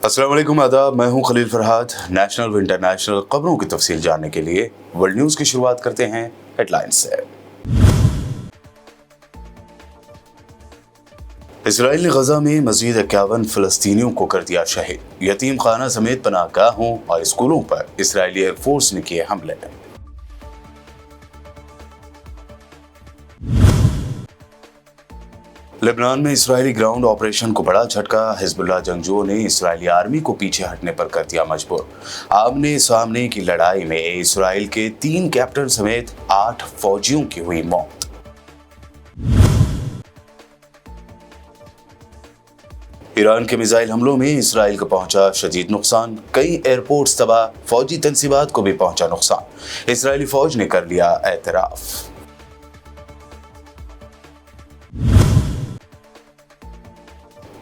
अस्सलाम वालेकुम, आदाब। मैं हूं खलील फरहाद। नेशनल व इंटरनेशनल खबरों की तफसील जानने के लिए वर्ल्ड न्यूज़ की शुरुआत करते हैं हेडलाइंस से। इसराइल ने गजा में मजीद 51 फ़लस्तीनियों को कर दिया शहीद। यतीम खाना समेत पनाहगाहों और स्कूलों पर इसराइली एयरफोर्स ने किए हमले। लेबनान में इसराइली ग्राउंड ऑपरेशन को बड़ा झटका। हिजबुल्लाह जंगजुओं ने इसराइली आर्मी को पीछे हटने पर कर दिया मजबूर। आमने सामने की लड़ाई में इसराइल के 3 कैप्टन समेत 8 फौजियों की हुई मौत। ईरान के मिसाइल हमलों में इसराइल को पहुंचा शदीद नुकसान। कई एयरपोर्ट्स तबाह, फौजी तंसीबात को भी पहुंचा नुकसान। इसराइली फौज ने कर लिया एतराफ।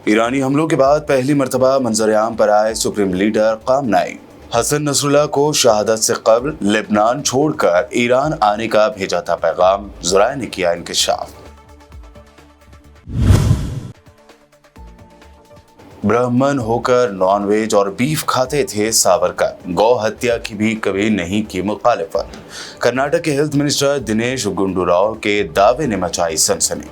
ईरानी हमलों के बाद पहली मर्तबा मंजर-ए-आम पर आए supreme leader Khamenei. Hassan Nasrallah को शहादत से कबल लेबनान छोड़कर ईरान आने का भेजा था पैगाम, ज़राए ने किया इंकशाफ। ब्राह्मण होकर नॉनवेज और बीफ खाते थे सावरकर, गौ हत्या की भी कभी नहीं की मुखालिफत। कर्नाटक के हेल्थ मिनिस्टर दिनेश गुंडूराव के दावे ने मचाई सनसनी।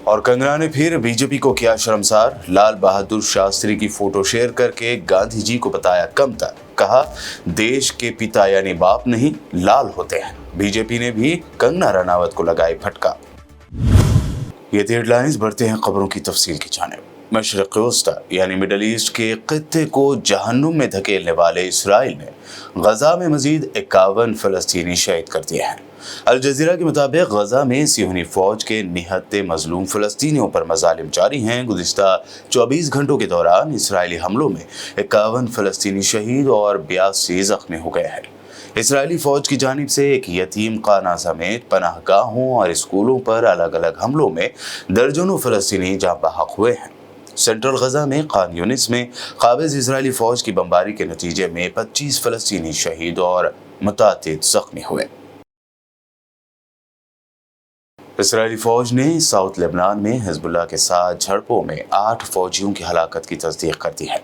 और कंगना ने फिर बीजेपी को किया शर्मसार। लाल बहादुर शास्त्री की फोटो शेयर करके गांधी जी को बताया कमतर। कहा, देश के पिता यानी बाप नहीं लाल होते हैं। बीजेपी ने भी कंगना रनावत को लगाई फटका। ये थी हेडलाइंस। बढ़ते हैं खबरों की तफसील की जानिब। मशरिक़ वस्ता यानी मिडल ईस्ट के खित्ते को जहन्नुम में धकेलने वाले इसराइल ने गजा में मजीद 51 फ़लस्तीनी शहीद कर दिए हैं। अल जज़ीरा के मुताबिक गजा में सियोनी फौज के निहत्ते मजलूम फ़लस्तीनियों पर मज़ालिम जारी हैं। गुज़िश्ता 24 घंटों के दौरान इसराइली हमलों में 51 फ़लस्तीनी शहीद और 82 ज़ख्मी हो गए हैं। इसराइली फौज की जानिब से एक यतीम खाना समेत पनाहगाहों और स्कूलों पर अलग अलग हमलों में दर्जनों फ़लस्तीनी जाँ बहक हुए हैं। सेंट्रल गजा में खान यूनिस में काबिज़ इसराइली फौज की बमबारी के नतीजे में 25 फ़लस्तीनी शहीद और मुतादिद ज़ख्मी हुए। इसराइली फौज ने साउथ लेबनान में हिजबुल्लाह के साथ झड़पों में 8 फौजियों की हलाकत की तस्दीक कर दी है।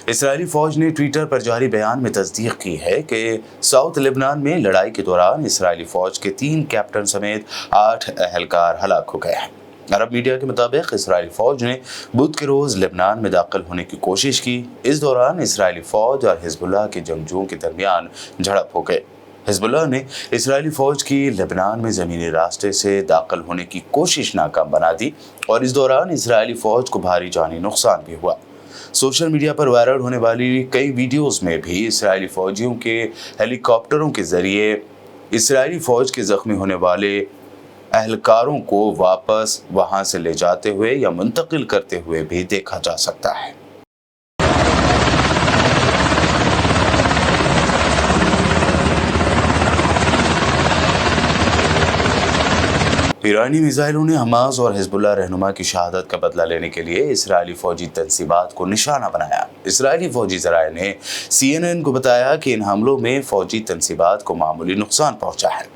इसराइली फौज ने ट्विटर पर जारी बयान में तस्दीक की है कि साउथ लेबनान में लड़ाई के दौरान इसराइली फौज के 3 कैप्टन समेत 8 अहलकार हलाक हो गए हैं। अरब मीडिया के मुताबिक इसराइली फौज ने बुध के रोज़ लेबनान में दाखिल होने की कोशिश की। इस दौरान इसराइली फौज और हिजबुल्लाह के जंगजुओं के दरमियान झड़प हो गई। हिजबुल्लाह ने इसराइली फौज की लेबनान में ज़मीनी रास्ते से दाखिल होने की कोशिश नाकाम बना दी और इस दौरान इसराइली फौज को भारी जानी नुकसान भी हुआ। सोशल मीडिया पर वायरल होने वाली कई वीडियोस में भी इसराइली फौजियों के हेलीकॉप्टरों के जरिए इसराइली फौज के जख्मी होने वाले अहलकारों को वापस वहां से ले जाते हुए या मुंतकिल करते हुए भी देखा जा सकता है। ईरानी मिसाइलों ने हमास और हिजबुल्लाह रहनुमा की शहादत का बदला लेने के लिए इसराइली फौजी तंसीबात को निशाना बनाया। इसराइली फौजी ज़राए ने CNN को बताया कि इन हमलों में फौजी तंसीबात को मामूली नुकसान पहुंचा है।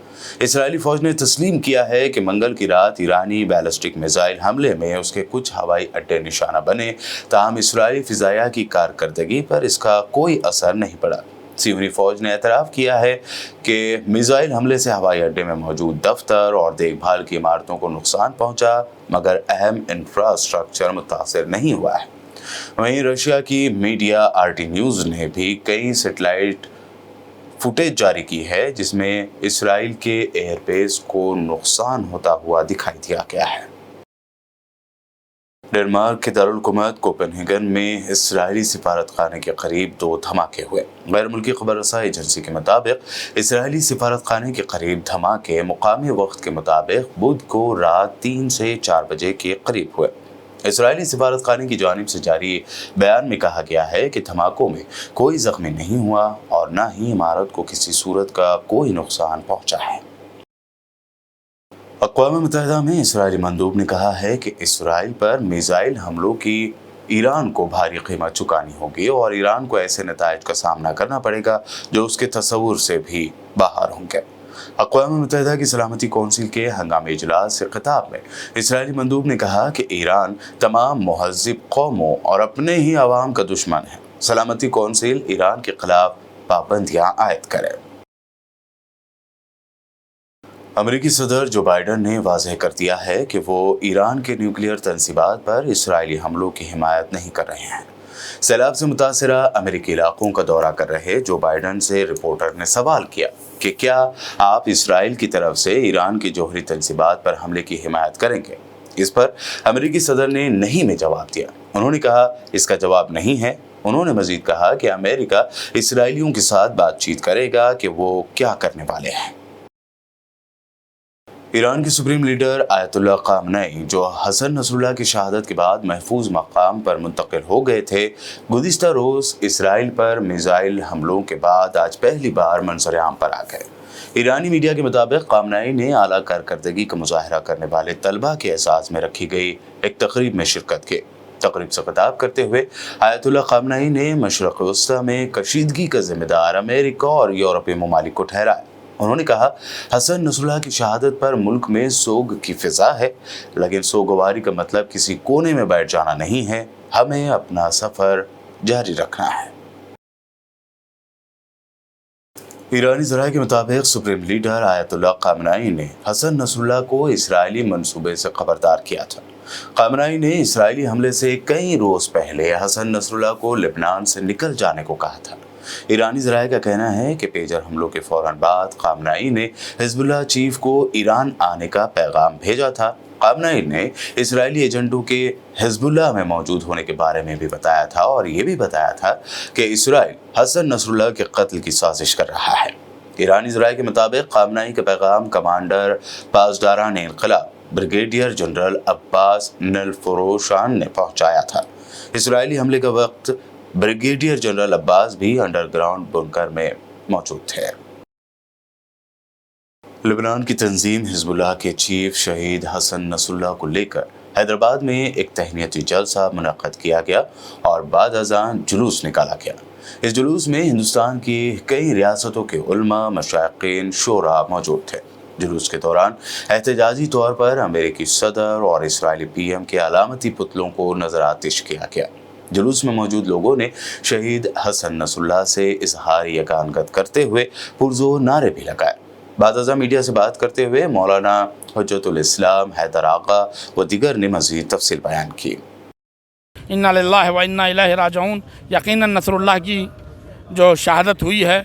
इसराइली फौज ने तस्लीम किया है कि मंगल की रात ईरानी बैलिस्टिक मिसाइल हमले में उसके कुछ हवाई अड्डे निशाना बने, ताहम इसराइली फ़िज़ाया की कारकर्दगी पर इसका कोई असर नहीं पड़ा। सियोनी फौज ने एतराफ़ किया है कि मिसाइल हमले से हवाई अड्डे में मौजूद दफ्तर और देखभाल की इमारतों को नुकसान पहुंचा, मगर अहम इंफ्रास्ट्रक्चर मुतासर नहीं हुआ है। वहीं रशिया की मीडिया RT न्यूज़ ने भी कई सेटेलाइट फुटेज जारी की है जिसमें इसराइल के एयरबेस को नुकसान होता हुआ दिखाई दिया गया है। डेनमार्क के दारुल-हुकूमत कोपेनहेगन में इसराइली सिफारतखाने के करीब 2 धमाके हुए। गैर मुल्की खबर रसाई एजेंसी के मुताबिक इसराइली सिफारतखाने के करीब धमाके मुकामी वक्त के मुताबिक बुध को रात 3 से 4 बजे के करीब हुए। इसराइली सिफारतखाने की जानिब से जारी बयान में कहा गया है कि धमाकों में कोई जख्मी नहीं हुआ और न ही इमारत को किसी सूरत का कोई नुकसान पहुंचा है। अक़वाम मुत्तहिदा में इसराइली मंदूब ने कहा है कि इसराइल पर मिसाइल हमलों की ईरान को भारी कीमत चुकानी होगी और ईरान को ऐसे नताइज का सामना करना पड़ेगा जो उसके तसव्वुर से भी बाहर होंगे। अक़वाम मुत्तहिदा की सलामती कौंसिल के हंगामी इजलास से खिताब में इसराइली मंदूब ने कहा कि ईरान तमाम महज़्ज़ब कौमों और अपने ही अवाम का दुश्मन है। सलामती कौंसिल ईरान के खिलाफ पाबंदियां आयद करे। अमेरिकी सदर जो बाइडन ने वाज़ेह कर दिया है कि वो ईरान के न्यूक्लियर तंसीबात पर इसराइली हमलों की हिमायत नहीं कर रहे हैं। सैलाब से मुतासरा अमेरिकी इलाकों का दौरा कर रहे जो बाइडन से रिपोर्टर ने सवाल किया कि क्या आप इसराइल की तरफ से ईरान की जौहरी तंसीबात पर हमले की हिमायत करेंगे। इस पर अमेरिकी सदर ने नहीं में जवाब दिया। उन्होंने कहा इसका जवाब नहीं है। उन्होंने मजीद कहा कि अमेरिका इसराइलियों के साथ बातचीत करेगा कि वो क्या करने वाले हैं। ईरान के सुप्रीम लीडर आयतुल्लाह ख़ामनेई जो हसन नसरुल्लाह की शहादत के बाद महफूज मकाम पर मुंतकिल हो गए थे, गुज़िश्ता रोज़ इसराइल पर मिसाइल हमलों के बाद आज पहली बार मंज़र-ए-आम पर आ गए। ईरानी मीडिया के मुताबिक ख़ामनेई ने आला कारकर्दगी का मुज़ाहरा करने वाले तलबा के एहसास में रखी गई एक तकरीब में शिरकत की। तकरीब से खिताब करते हुए आयतुल्लाह ख़ामनेई ने मशरिक़ वस्ता में कशीदगी का जिम्मेदार अमेरिका और यूरोपीय ममालिक को ठहराया। उन्होंने कहा हसन नसरुल्लाह की शहादत पर मुल्क में सोग की फिजा है, लेकिन सोगवारी का मतलब किसी कोने में बैठ जाना नहीं है। हमें अपना सफर जारी रखना है। ईरानी ज़राए के मुताबिक सुप्रीम लीडर आयतुल्लाह ख़ामनेई ने हसन नसरुल्लाह को इसराइली मंसूबे से खबरदार किया था। ख़ामनेई ने इसराइली हमले से कई रोज़ पहले हसन नसरुल्लाह को लेबनान से निकल जाने को कहा था। ईरानी ज़राए का कहना है कि पेजर हमलों के फौरन बाद ख़ामनेई ने हिज़्बुल्लाह चीफ को ईरान आने का पैगाम भेजा था। ख़ामनेई ने इसराइली एजेंटों के हिज़्बुल्लाह में मौजूद होने के बारे में भी बताया था और ये भी बताया था कि इसराइल हसन नसरुल्लाह के कत्ल की साजिश कर रहा है। ईरानी ज़राए के मुताबिक ख़ामनेई का पैगाम कमांडर पासदारान-ए-इन्क़िलाब ब्रिगेडियर जनरल अब्बास नलफरोशान ने पहुँचाया था। इसराइली हमले का वक्त ब्रिगेडियर जनरल अब्बास भी अंडरग्राउंड बुनकर में मौजूद थे। लेबनान की तंजीम हिज़्बुल्लाह के चीफ शहीद हसन नसरुल्लाह को लेकर हैदराबाद में एक तहनीती जलसा मुनक्कद किया गया और बाद अज़ान जुलूस निकाला गया। इस जुलूस में हिंदुस्तान की कई रियासतों के उलमा, मशाइखीन, शोरा मौजूद थे। जुलूस के दौरान एहतजाजी तौर पर अमेरिकी सदर और इसराइली पीएम के अलामती पुतलों को नजर आतिश किया गया। जुलूस में मौजूद लोगों ने शहीद हसन नसरुल्लाह से इजहार यकानगत करते हुए पुरजोर नारे भी लगाए। बाद मीडिया से बात करते हुए मौलाना हुज्जतुल इस्लाम हैदर आका व दीगर ने मज़ीद तफसील बयान की। इन्ना लिल्लाहि व इन्ना इलैहि राजिऊन। यकीनन नसरुल्लाह की जो शहादत हुई है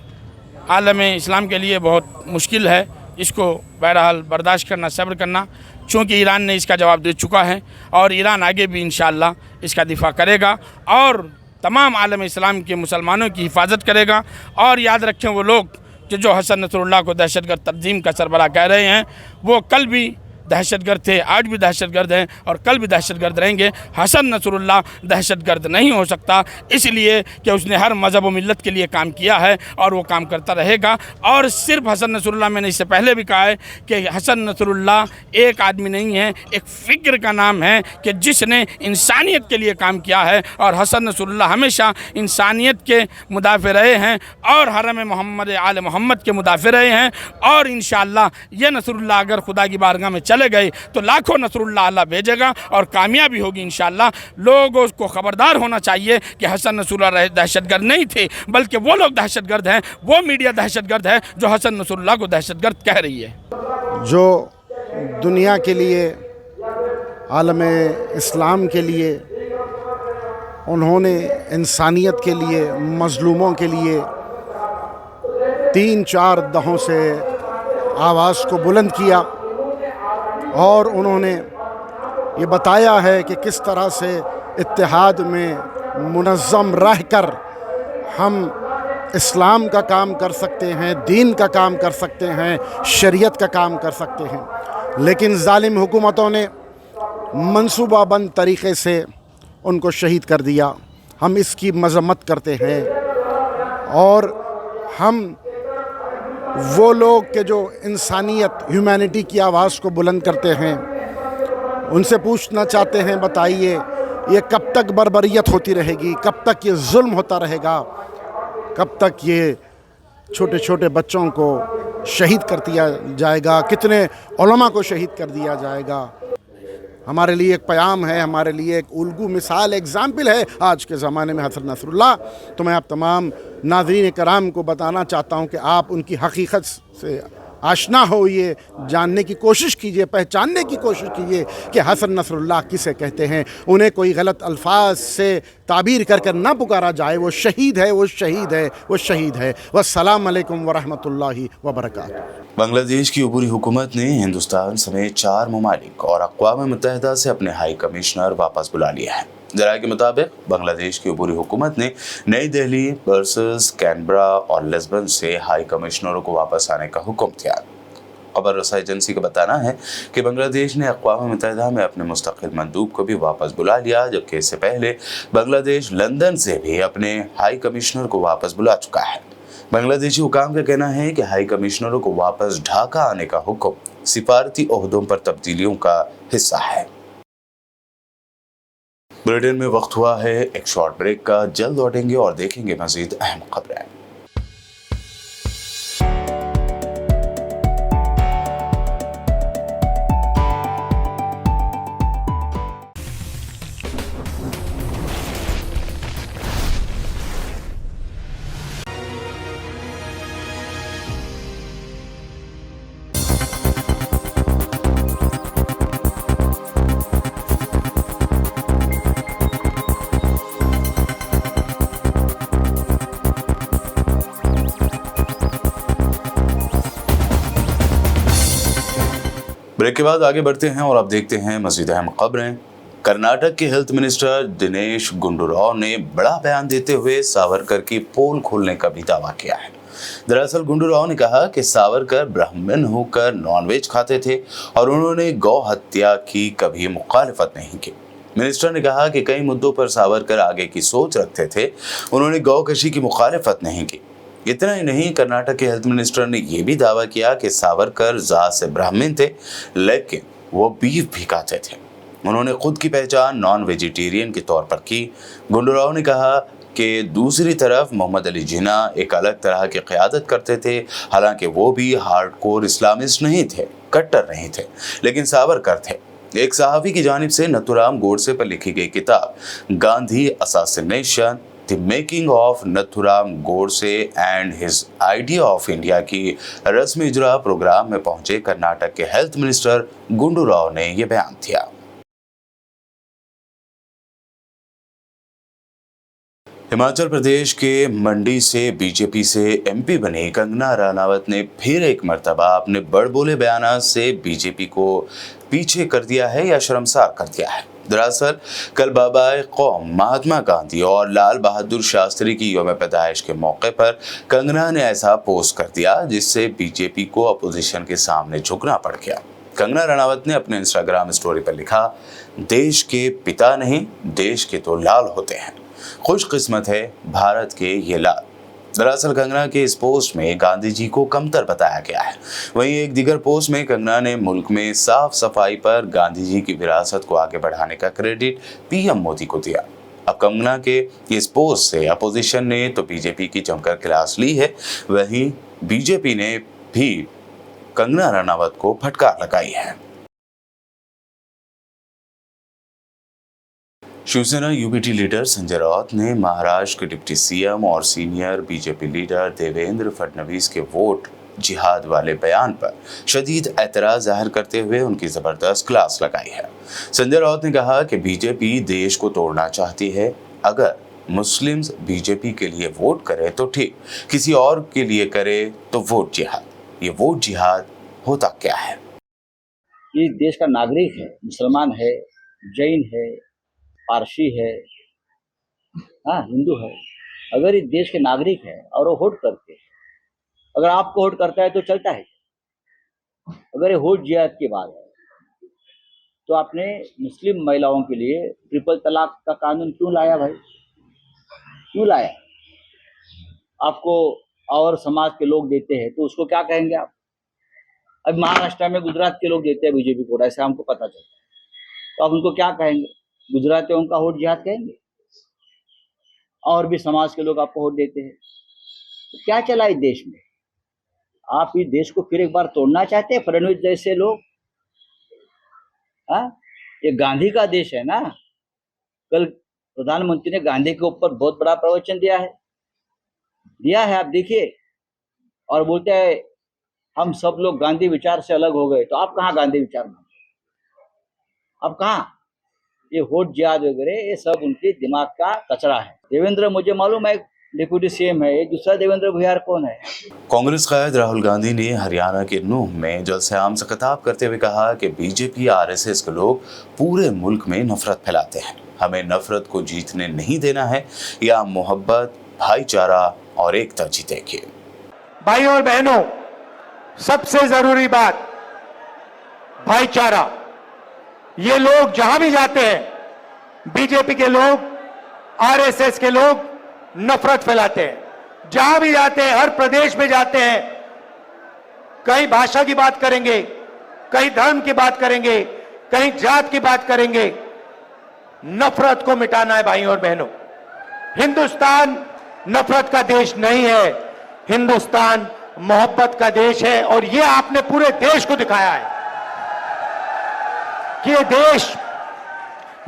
आलम इस्लाम के लिए बहुत मुश्किल है। इसको बहरहाल बर्दाश्त करना, सब्र करना, चूँकि ईरान ने इसका जवाब दे चुका है और ईरान आगे भी इंशाअल्लाह इसका दिफा करेगा और तमाम आलम इस्लाम के मुसलमानों की हिफाजत करेगा। और याद रखें वो लोग कि जो हसन नसरुल्लाह को दहशतगर्द तंजीम का सरबराह कह रहे हैं, वो कल भी दहशतगर्द थे, आज भी दहशतगर्द हैं और कल भी दहशतगर्द रहेंगे। हसन नसरुल्लाह दहशतगर्द नहीं हो सकता, इसलिए कि उसने हर मज़हब व मिल्लत के लिए काम किया है और वो काम करता रहेगा। और सिर्फ हसन नसरुल्लाह, मैंने इससे पहले भी कहा है कि हसन नसरुल्लाह एक आदमी नहीं है, एक फ़िक्र का नाम है कि जिसने इंसानियत के लिए काम किया है। और हसन नसरुल्लाह हमेशा इंसानियत के मुदाफ़े रहे हैं और हरम मोहम्मद आल मोहम्मद के मुदाफ़े रहे हैं। और इंशाअल्लाह ये नसरुल्लाह अगर खुदा की बारगाह में चले गए तो लाखों नसरुल्लाह अल्लाह भेजेगा और कामयाबी होगी इंशाअल्लाह। लोगों को खबरदार होना चाहिए कि हसन नसरुल्लाह दहशतगर्द नहीं थे, बल्कि वो लोग दहशतगर्द हैं, वो मीडिया दहशतगर्द है जो हसन नसरुल्लाह को दहशतगर्द कह रही है। जो दुनिया के लिए, आलम इस्लाम के लिए, उन्होंने इंसानियत के लिए, मज़लूमों के लिए 3-4 दहों से आवाज़ को बुलंद किया और उन्होंने ये बताया है कि किस तरह से इत्तेहाद में मुनज़्ज़म रहकर हम इस्लाम का काम कर सकते हैं, दीन का काम कर सकते हैं, शरीयत का काम कर सकते हैं। लेकिन ज़ालिम हुकूमतों ने मंसूबाबंद तरीक़े से उनको शहीद कर दिया। हम इसकी मज़म्मत करते हैं और हम वो लोग के जो इंसानियत, ह्यूमैनिटी की आवाज़ को बुलंद करते हैं, उनसे पूछना चाहते हैं, बताइए ये कब तक बर्बरियत होती रहेगी, कब तक ये जुल्म होता रहेगा, कब तक ये छोटे छोटे बच्चों को शहीद कर दिया जाएगा, कितने उलमा को शहीद कर दिया जाएगा। हमारे लिए एक प्याम है, हमारे लिए एक उल्गू मिसाल, एग्ज़ाम्पल है आज के ज़माने में हज़रत नसरुल्लाह। तो मैं आप तमाम नाज़रीन कराम को बताना चाहता हूँ कि आप उनकी हकीकत से आशना हो, ये जानने की कोशिश कीजिए, पहचानने की कोशिश कीजिए कि हसन नसरुल्लाह किसे कहते हैं। उन्हें कोई गलत अल्फाज से ताबीर कर कर ना पुकारा जाए। वो शहीद है, वो शहीद है, वो शहीद है। वस्सलाम अलैकुम वरहमतुल्लाहि वबरकातुहू। बांग्लादेश की ऊपरी हुकूमत ने हिंदुस्तान समेत 4 ममालिक और अक़वाम मुत्तहिदा से अपने हाई कमिश्नर वापस बुला लिया है। जराये के मुताबिक बांग्लादेश की ऊपरी हुकूमत ने नई दिल्ली, ब्रसेल्स, कैनबरा और लिस्बन से हाई कमिश्नरों को वापस आने का हुक्म दिया। खबर रसा एजेंसी का बताना है कि बांग्लादेश ने अक़वाम मुत्तहिदा में अपने मुस्तक़िल मंदूब को भी वापस बुला लिया, जबकि इससे पहले बांग्लादेश लंदन से भी अपने हाई कमिश्नर को वापस बुला चुका है। बांग्लादेशी हुकाम का कहना है कि हाई कमिश्नरों को वापस ढाका आने का हुक्म सिफारती ओहदों पर तब्दीलियों का हिस्सा है। बुलेटिन में वक्त हुआ है एक शॉर्ट ब्रेक का। जल्द लौटेंगे और देखेंगे मजीद अहम खबरें। ब्रेक के बाद आगे बढ़ते हैं और अब देखते हैं मज़ीद अहम खबरें। कर्नाटक के हेल्थ मिनिस्टर दिनेश गुंडूराव ने बड़ा बयान देते हुए सावरकर की पोल खोलने का भी दावा किया है। दरअसल गुंडूराव ने कहा कि सावरकर ब्राह्मण होकर नॉनवेज खाते थे और उन्होंने गौ हत्या की कभी मुखालिफत नहीं की। मिनिस्टर ने कहा कि कई मुद्दों पर सावरकर आगे की सोच रखते थे, उन्होंने गौकशी की मुखालिफत नहीं की। इतना ही नहीं, कर्नाटक के हेल्थ मिनिस्टर ने यह भी दावा किया कि सावरकर जात से ब्राह्मण थे, लेकिन वो बीफ भी खाते थे। उन्होंने खुद की पहचान नॉन वेजिटेरियन के तौर पर की। गुंडूराव ने कहा कि दूसरी तरफ मोहम्मद अली जिन्ना एक अलग तरह की क़यादत करते थे। हालांकि वो भी हार्डकोर इस्लामिस्ट नहीं थे, कट्टर नहीं थे, लेकिन सावरकर थे। एक सहाफ़ी की जानिब से नथुराम गोडसे पर लिखी गई किताब Gandhi assassination, the making of Nathuram Godse and his idea of India की रस्म इजरा प्रोग्राम में पहुंचे कर्नाटक के हेल्थ मिनिस्टर गुंडूराव ने यह बयान दिया। हिमाचल प्रदेश के मंडी से बीजेपी से एमपी बनी कंगना रनावत ने फिर एक मर्तबा अपने बड़बोले बयानात से बीजेपी को पीछे कर दिया है या शर्मसार कर दिया है। दरअसल कल बाबाए कौम महात्मा गांधी और लाल बहादुर शास्त्री की यौम पैदाइश के मौके पर कंगना ने ऐसा पोस्ट कर दिया जिससे बीजेपी को अपोजिशन के सामने झुकना पड़ गया। कंगना रनावत ने अपने इंस्टाग्राम स्टोरी पर लिखा, देश के पिता नहीं, देश के तो लाल होते हैं, खुशकिस्मत है भारत के ये लाल। दरअसल कंगना के इस पोस्ट में गांधी जी को कमतर बताया गया है। वहीं एक दीगर पोस्ट में कंगना ने मुल्क में साफ सफाई पर गांधी जी की विरासत को आगे बढ़ाने का क्रेडिट पीएम मोदी को दिया। अब कंगना के इस पोस्ट से अपोजिशन ने तो बीजेपी की जमकर क्लास ली है, वहीं बीजेपी ने भी कंगना रनावत को फटकार लगाई है। शिवसेना यूबीटी लीडर संजय राउत ने महाराष्ट्र के डिप्टी सीएम और senior BJP leader Devendra Fadnavis के वोट जिहाद वाले बयान पर शदीद एतराज जाहिर करते हुए उनकी जबरदस्त क्लास लगाई है। संजय राउत ने कहा कि बीजेपी देश को तोड़ना चाहती है। अगर मुस्लिम्स बीजेपी के लिए वोट करे तो ठीक, किसी और के लिए करे तो वोट जिहाद। ये वोट जिहाद होता क्या है? ये देश का नागरिक है, मुसलमान है, जैन है, पारसी है, हाँ हिंदू है। अगर ये देश के नागरिक है और वो वोट करते हैं, अगर आपको वोट करता है तो चलता है। अगर ये वोट जिहाद की बात है तो आपने मुस्लिम महिलाओं के लिए ट्रिपल तलाक का कानून क्यों लाया भाई? क्यों लाया? आपको और समाज के लोग देते हैं, तो उसको क्या कहेंगे आप? अब महाराष्ट्र में गुजरात के लोग देते हैं बीजेपी को, ऐसा हमको पता चलता है, तो आप उनको क्या कहेंगे? गुजरातियों का वोट जिहाद कहेंगे? और भी समाज के लोग आपको वोट देते हैं, तो क्या चला इस देश में? आप इस देश को फिर एक बार तोड़ना चाहते हैं, फडणवीस जैसे लोग? हाँ, ये गांधी का देश है ना। कल प्रधानमंत्री ने गांधी के ऊपर बहुत बड़ा प्रवचन दिया है, आप देखिए, और बोलते हैं हम सब लोग गांधी विचार से अलग हो गए। तो आप कहाँ गांधी विचार में? आप कहाँ? ये वोट जिहाद वगैरह ये सब उनके दिमाग का कचरा है। देवेंद्र, मुझे मालूम है डिप्टी सीएम है, ये दूसरा देवेंद्र भुयार कौन है? कांग्रेस कायद राहुल गांधी ने हरियाणा के नूंह में जलसे-आम से खिताब करते हुए कहा कि बीजेपी आरएसएस के लोग पूरे मुल्क में नफरत फैलाते हैं। हमें नफरत को जीतने नहीं देना है, या मोहब्बत, भाईचारा और एकता जीतेगी। भाई और बहनों, सबसे जरूरी बात भाईचारा। ये लोग जहां भी जाते हैं, बीजेपी के लोग, आरएसएस के लोग नफरत फैलाते हैं। जहां भी जाते हैं, हर प्रदेश में जाते हैं, कहीं भाषा की बात करेंगे, कहीं धर्म की बात करेंगे, कहीं जात की बात करेंगे। नफरत को मिटाना है भाई और बहनों। हिंदुस्तान नफरत का देश नहीं है, हिंदुस्तान मोहब्बत का देश है। और ये आपने पूरे देश को दिखाया है कि ये देश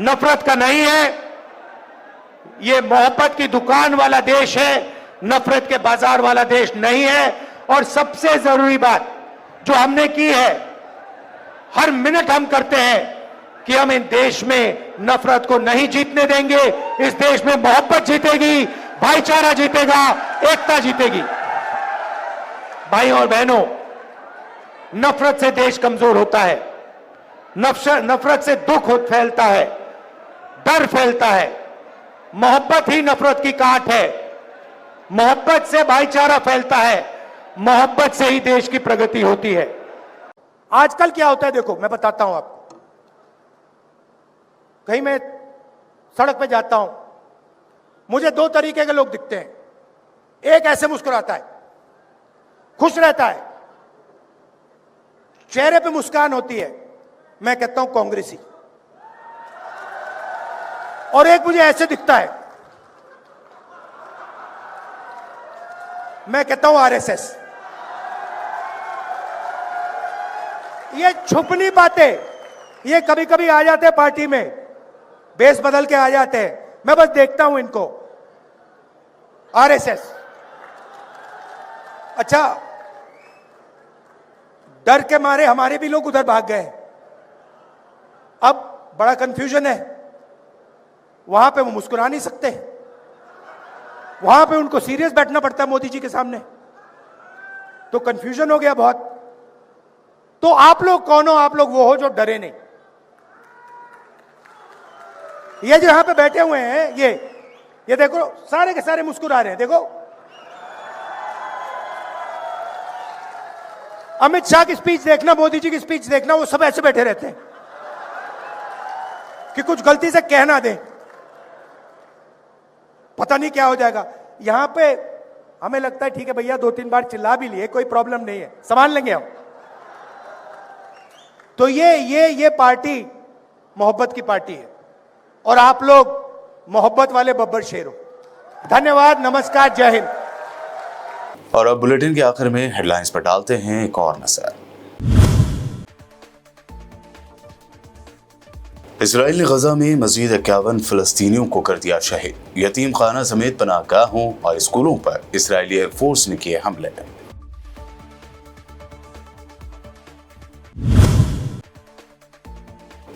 नफरत का नहीं है, ये मोहब्बत की दुकान वाला देश है, नफरत के बाजार वाला देश नहीं है। और सबसे जरूरी बात जो हमने की है, हर मिनट हम करते हैं कि हम इन देश में नफरत को नहीं जीतने देंगे। इस देश में मोहब्बत जीतेगी, भाईचारा जीतेगा, एकता जीतेगी। भाई और बहनों, नफरत से देश कमजोर होता है, नफरत से दुख फैलता है, डर फैलता है। मोहब्बत ही नफरत की काट है, मोहब्बत से भाईचारा फैलता है, मोहब्बत से ही देश की प्रगति होती है। आजकल क्या होता है देखो, मैं बताता हूं आपको। कहीं मैं सड़क पे जाता हूं, मुझे दो तरीके के लोग दिखते हैं। एक ऐसे मुस्कुराता है, खुश रहता है, चेहरे पे मुस्कान होती है, मैं कहता हूं कांग्रेसी। और एक मुझे ऐसे दिखता है, मैं कहता हूं आरएसएस। ये छुपनी बातें, ये कभी कभी आ जाते हैं पार्टी में, बेस बदल के आ जाते हैं, मैं बस देखता हूं इनको, आरएसएस। अच्छा, डर के मारे हमारे भी लोग उधर भाग गए। अब बड़ा कंफ्यूजन है, वहां पे वो मुस्कुरा नहीं सकते, वहां पे उनको सीरियस बैठना पड़ता है मोदी जी के सामने, तो कंफ्यूजन हो गया बहुत। तो आप लोग कौन हो? आप लोग वो हो जो डरे नहीं। ये जो यहां पे बैठे हुए हैं, ये देखो, सारे के सारे मुस्कुरा रहे हैं। देखो, अमित शाह की स्पीच देखना, मोदी जी की स्पीच देखना, वो सब ऐसे बैठे रहते हैं कि कुछ गलती से कह ना दें, पता नहीं क्या हो जाएगा। यहां पे हमें लगता है ठीक है भैया, 2-3 बार चिल्ला भी लिए, कोई प्रॉब्लम नहीं है, संभाल लेंगे हम। तो ये पार्टी मोहब्बत की पार्टी है, और आप लोग मोहब्बत वाले बब्बर शेर हो। धन्यवाद, नमस्कार, जय हिंद। और अब बुलेटिन के आखिर में हेडलाइंस पर डालते हैं एक और नजर। इसराइल ने गजा में मजीद 51 फिलिस्तीनियों को कर दिया शहीद। यतीम खाना समेत पनाहगाहों और स्कूलों पर इसराइली एयरफोर्स ने किए हमले।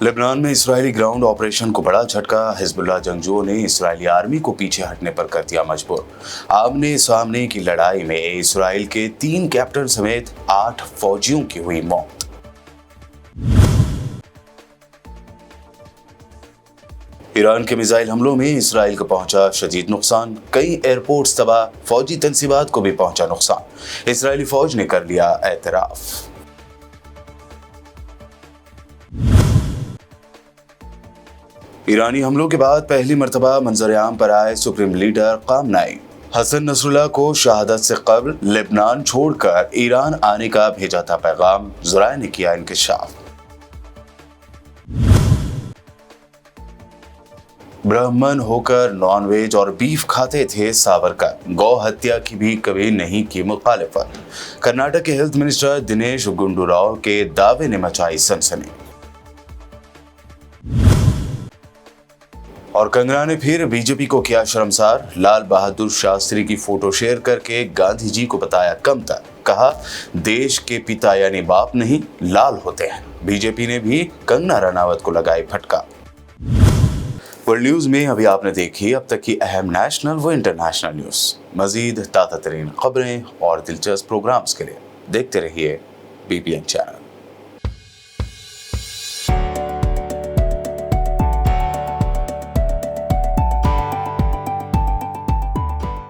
लेबनान में इसराइली ग्राउंड ऑपरेशन को बड़ा झटका। हिजबुल्लाह जंगजुओं ने इसराइली आर्मी को पीछे हटने पर कर दिया मजबूर। आमने सामने की लड़ाई में इसराइल के 3 कैप्टन समेत 8 फौजियों की हुई मौत। ईरान के मिसाइल हमलों में इसराइल को पहुंचा शदीद नुकसान। कई एयरपोर्ट्स तबाह, फौजी तंसीबात को भी पहुंचा नुकसान। इसराइली फौज ने कर लिया एतराफ। ईरानी हमलों के बाद पहली मर्तबा मंजर आम पर आए supreme leader Khamenei. Hassan Nasrallah को शहादत से कबल लेबनान छोड़कर ईरान आने का भेजा था पैगाम, ज़राए ने किया इंकशाफ। ब्राह्मण होकर नॉनवेज और बीफ खाते थे सावरकर, गौ हत्या की भी कभी नहीं की मुखालिफत। कर्नाटक के हेल्थ मिनिस्टर दिनेश गुंडूराव के दावे ने मचाई सनसनी। और कंगना ने फिर बीजेपी को किया शर्मसार, लाल बहादुर शास्त्री की फोटो शेयर करके गांधी जी को बताया कमतर। कहा देश के पिता यानी बाप नहीं लाल होते हैं। बीजेपी ने भी कंगना रनावत को लगाई फटकार। वर्ल्ड न्यूज में अभी आपने देखी अब तक की अहम नेशनल व इंटरनेशनल न्यूज। मजीद ताज़ा तरीन खबरें और दिलचस्प प्रोग्राम्स के लिए देखते रहिए BPN चैनल।